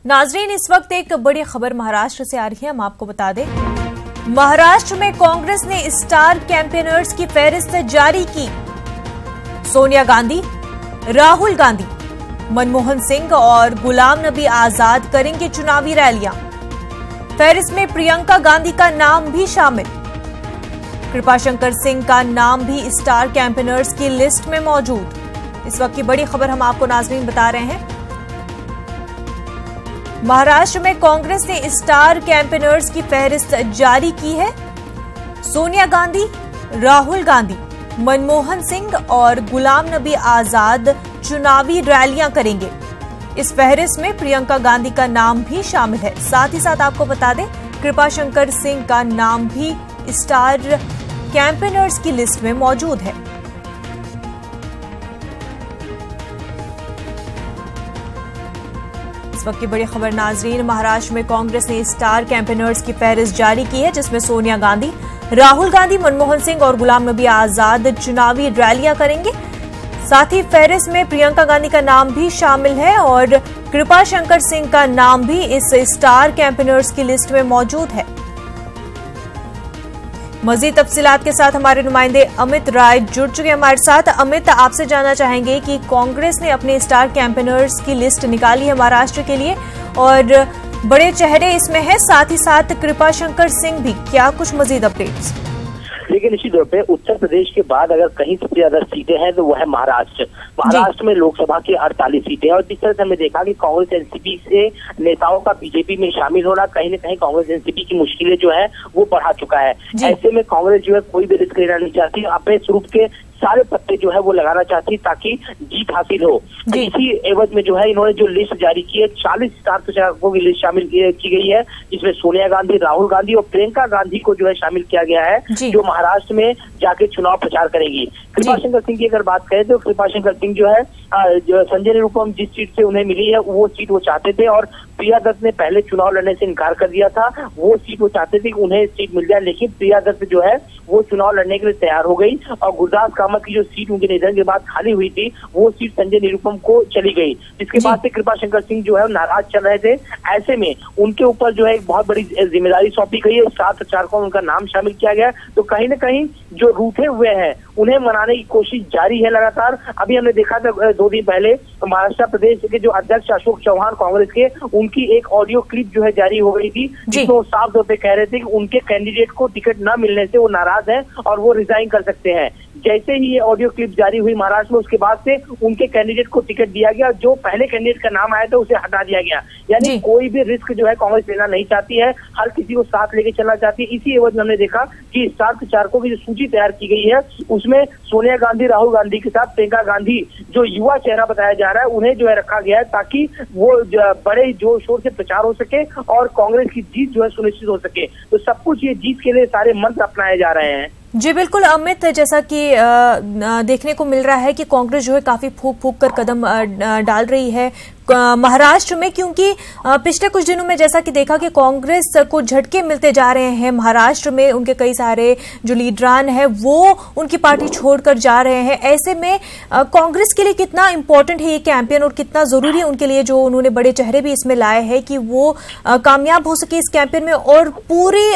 नाजरीन, इस वक्त एक बड़ी खबर महाराष्ट्र से आ रही है, हम आपको बता दें। महाराष्ट्र में कांग्रेस ने स्टार कैंपेनर्स की फहरिस्त जारी की। सोनिया गांधी, राहुल गांधी, मनमोहन सिंह और गुलाम नबी आजाद करेंगे चुनावी रैलियां। फहरिस्त में प्रियंका गांधी का नाम भी शामिल। कृपाशंकर सिंह का नाम भी स्टार कैंपेनर्स की लिस्ट में मौजूद। इस वक्त की बड़ी खबर हम आपको नाजरीन बता रहे हैं। महाराष्ट्र में कांग्रेस ने स्टार कैंपेनर्स की फहरिस्त जारी की है। सोनिया गांधी, राहुल गांधी, मनमोहन सिंह और गुलाम नबी आजाद चुनावी रैलियां करेंगे। इस फहरिस्त में प्रियंका गांधी का नाम भी शामिल है। साथ ही साथ आपको बता दें, कृपाशंकर सिंह का नाम भी स्टार कैंपेनर्स की लिस्ट में मौजूद है। इस वक्त की बड़ी खबर नाजरीन, महाराष्ट्र में कांग्रेस ने स्टार कैंपेनर्स की फहरिस्त जारी की है, जिसमें सोनिया गांधी, राहुल गांधी, मनमोहन सिंह और गुलाम नबी आजाद चुनावी रैलियां करेंगे। साथ ही फहरिस्त में प्रियंका गांधी का नाम भी शामिल है और कृपाशंकर सिंह का नाम भी इस स्टार कैंपेनर्स की लिस्ट में मौजूद है। मजीद तफसीलात के साथ हमारे नुमाइंदे अमित राय जुड़ चुके हैं हमारे साथ। अमित, आपसे जानना चाहेंगे कि कांग्रेस ने अपने स्टार कैंपेनर्स की लिस्ट निकाली है महाराष्ट्र के लिए और बड़े चेहरे इसमें हैं, साथ ही साथ कृपाशंकर सिंह भी। क्या कुछ मजीद अपडेट्स? देखिए, निश्चित तौर पे उत्तर प्रदेश के बाद अगर कहीं सबसे ज्यादा सीटें हैं तो वो है महाराष्ट्र में लोकसभा की 48 सीटें। और जिस तरह से हमने देखा कि कांग्रेस एनसीपी से नेताओं का बीजेपी में शामिल होना कहीं न कहीं कांग्रेस एनसीपी की मुश्किलें जो है वो बढ़ा चुका है। ऐसे में कांग्रेस जो है कोई भी रिस्क लेना नहीं चाहती, अपने स्वरूप के सारे पत्ते जो है वो लगाना चाहती है ताकि जीत हासिल हो। इसी एवज में जो है इन्होंने जो लिस्ट जारी की है, 40 स्टार प्रचारकों की लिस्ट शामिल की गई है, जिसमें सोनिया गांधी, राहुल गांधी और प्रियंका गांधी को जो है शामिल किया गया है, जो महाराष्ट्र में जाके चुनाव प्रचार करेंगी। कृपाशंकर सिंह की अगर बात करें तो कृपाशंकर सिंह जो है संजय निरुपम जिस सीट से उन्हें मिली है वो सीट वो चाहते थे और प्रिया दत्त ने पहले चुनाव लड़ने से इनकार कर दिया था। वो सीट वो चाहते थे कि उन्हें सीट मिल जाए, लेकिन प्रिया दत्त जो है वो चुनाव लड़ने के लिए तैयार हो गई और गुरदास कामत की जो सीट उनके निधन के बाद खाली हुई थी वो सीट संजय निरुपम को चली गई, जिसके बाद से कृपाशंकर सिंह जो है नाराज चल रहे थे। ऐसे में उनके ऊपर जो है एक बहुत बड़ी जिम्मेदारी सौंपी गई है, स्टार प्रचारकों में उनका नाम शामिल किया गया। तो कहीं न कहीं जो रूठे हुए हैं उन्हें मनाने की कोशिश जारी है लगातार। अभी हमने देखा था 2 दिन पहले महाराष्ट्र प्रदेश के जो अध्यक्ष अशोक चौहान कांग्रेस के, उनकी एक ऑडियो क्लिप जो है जारी हो गई थी, जिसमें वो साफ तौर पे कह रहे थे कि उनके कैंडिडेट को टिकट न मिलने से वो नाराज है और वो रिजाइन कर सकते हैं। जैसे ही ये ऑडियो क्लिप जारी हुई महाराष्ट्र में, उसके बाद से उनके कैंडिडेट को टिकट दिया गया। जो पहले कैंडिडेट का नाम आया था उसे हटा दिया गया। यानी कोई भी रिस्क जो है कांग्रेस लेना नहीं चाहती है, हर किसी को साथ लेके चलना चाहती है। इसी एवज में हमने देखा कि स्टार प्रचारकों की जो सूची तैयार की गई है उसमें सोनिया गांधी, राहुल गांधी के साथ प्रियंका गांधी जो युवा चेहरा बताया जा रहा है उन्हें जो है रखा गया है, ताकि वो बड़े जोर शोर से प्रचार हो सके और कांग्रेस की जीत जो है सुनिश्चित हो सके। तो सब कुछ ये जीत के लिए सारे मंत्र अपनाए जा रहे हैं। जी बिल्कुल अमित, जैसा कि देखने को मिल रहा है कि कांग्रेस जो है काफी फूंक फूंक कर कदम डाल रही है महाराष्ट्र में, क्योंकि पिछले कुछ दिनों में जैसा कि देखा कि कांग्रेस को झटके मिलते जा रहे हैं महाराष्ट्र में। उनके कई सारे जो लीडरान हैं वो उनकी पार्टी छोड़कर जा रहे हैं। ऐसे में कांग्रेस के लिए कितना इम्पोर्टेंट है ये कैंपेन और कितना जरूरी है उनके लिए, जो उन्होंने बड़े चेहरे भी इसमें लाए हैं, कि वो कामयाब हो सके इस कैंपेन में और पूरी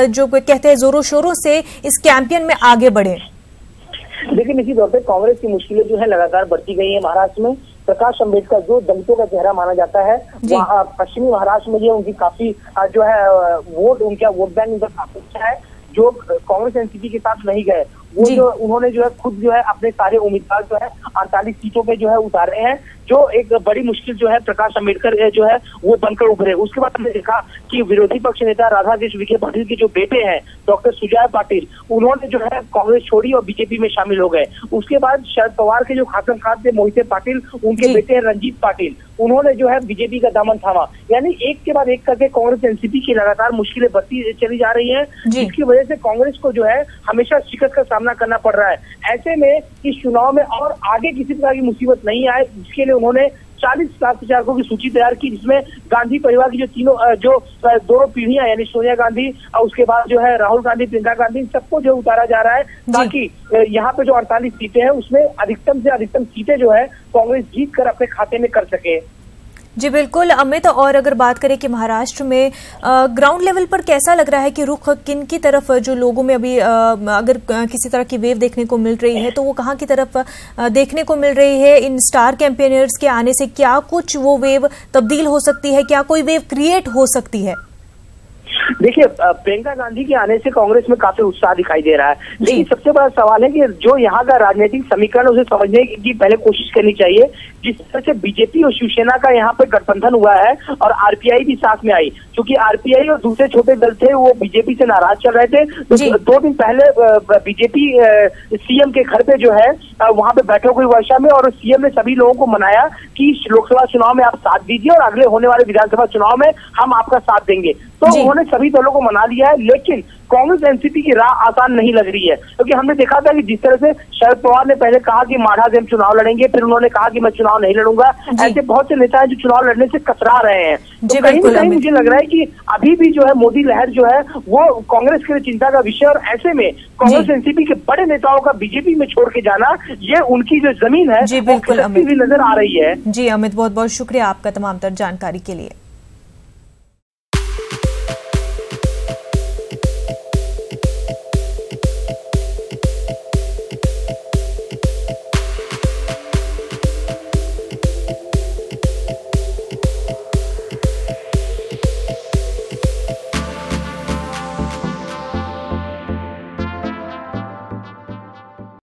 जो कहते हैं जोरों शोरों से इस कैंपेन में आगे बढ़े। लेकिन इसी तौर पर कांग्रेस की मुश्किलें जो है लगातार बढ़ती गई है महाराष्ट्र में। प्रकाश अम्बेडकर जो दलितों का चेहरा माना जाता है, वहाँ पश्चिमी महाराष्ट्र में जो उनकी काफी जो है उनका वोट बैंक उनका काफी अच्छा है। जो कांग्रेस एनसीपी के साथ नहीं गए वो जो उन्होंने जो है खुद जो है अपने सारे उम्मीदवार जो है 48 सीटों पे जो है उतारे हैं, जो एक बड़ी मुश्किल जो है प्रकाश अम्बेडकर जो है वो बनकर उभरे। उसके बाद हमने देखा कि विरोधी पक्ष नेता राधाकृष्ण विखे पाटिल के जो बेटे हैं डॉक्टर सुजय पाटिल, उन्होंने जो है कांग्रेस छोड़ी और बीजेपी में शामिल हो गए। उसके बाद शरद पवार के जो खासम खास थे मोहिते पाटिल, उनके बेटे हैं रंजीत पाटिल, उन्होंने जो है बीजेपी का दामन थामा। यानी एक के बाद एक करके कांग्रेस एनसीपी की लगातार मुश्किलें बढ़ती चली जा रही है, जिसकी वजह से कांग्रेस को जो है हमेशा शिकस्त का सामना करना पड़ रहा है। ऐसे में इस चुनाव में और आगे किसी प्रकार की मुसीबत नहीं आए, जिसके लिए उन्होंने 40 स्टार प्रचारकों की सूची तैयार की, जिसमें गांधी परिवार की जो दोनों पीढ़ियां यानी सोनिया गांधी और उसके बाद जो है राहुल गांधी, प्रियंका गांधी, सबको जो उतारा जा रहा है, ताकि यहाँ पे जो 48 सीटें हैं उसमें अधिकतम से अधिकतम सीटें जो है कांग्रेस जीत कर अपने खाते में कर सके। जी बिल्कुल अमित, और अगर बात करें कि महाराष्ट्र में ग्राउंड लेवल पर कैसा लग रहा है कि रुख किन की तरफ जो लोगों में अभी अगर किसी तरह की वेव देखने को मिल रही है तो वो कहाँ की तरफ देखने को मिल रही है? इन स्टार कैंपेनियर्स के आने से क्या कुछ वो वेव तब्दील हो सकती है, क्या कोई वेव क्रिएट हो सकती है? देखिए, प्रियंका गांधी के आने से कांग्रेस में काफी उत्साह दिखाई दे रहा है, लेकिन सबसे बड़ा सवाल है कि जो यहाँ का राजनीतिक समीकरण उसे समझने की पहले कोशिश करनी चाहिए। जिस तरह से बीजेपी और शिवसेना का यहाँ पे गठबंधन हुआ है और आरपीआई भी साथ में आई, क्योंकि आरपीआई और दूसरे छोटे दल थे वो बीजेपी से नाराज चल रहे थे। तो 2 दिन पहले बीजेपी सीएम के घर पे जो है वहां पे बैठक हुई वर्षा में, और सीएम ने सभी लोगों को मनाया कि लोकसभा चुनाव में आप साथ दीजिए और अगले होने वाले विधानसभा चुनाव में हम आपका साथ देंगे। तो उन्होंने सभी दलों को मना लिया है, लेकिन कांग्रेस एनसीपी की राह आसान नहीं लग रही है, क्योंकि हमने देखा था कि जिस तरह से शरद पवार ने पहले कहा कि माढ़ा से हम चुनाव लड़ेंगे, फिर उन्होंने कहा कि मैं चुनाव नहीं लड़ूंगा। ऐसे बहुत से नेता हैं जो चुनाव लड़ने से कतरा रहे हैं। तो कहीं ना कहीं मुझे लग रहा है कि अभी भी जो है मोदी लहर जो है वो कांग्रेस के लिए चिंता का विषय, और ऐसे में कांग्रेस एनसीपी के बड़े नेताओं का बीजेपी में छोड़ के जाना, ये उनकी जो जमीन है वो खिसकती हुई नजर आ रही है। जी अमित, बहुत बहुत शुक्रिया आपका तमाम तर जानकारी के लिए।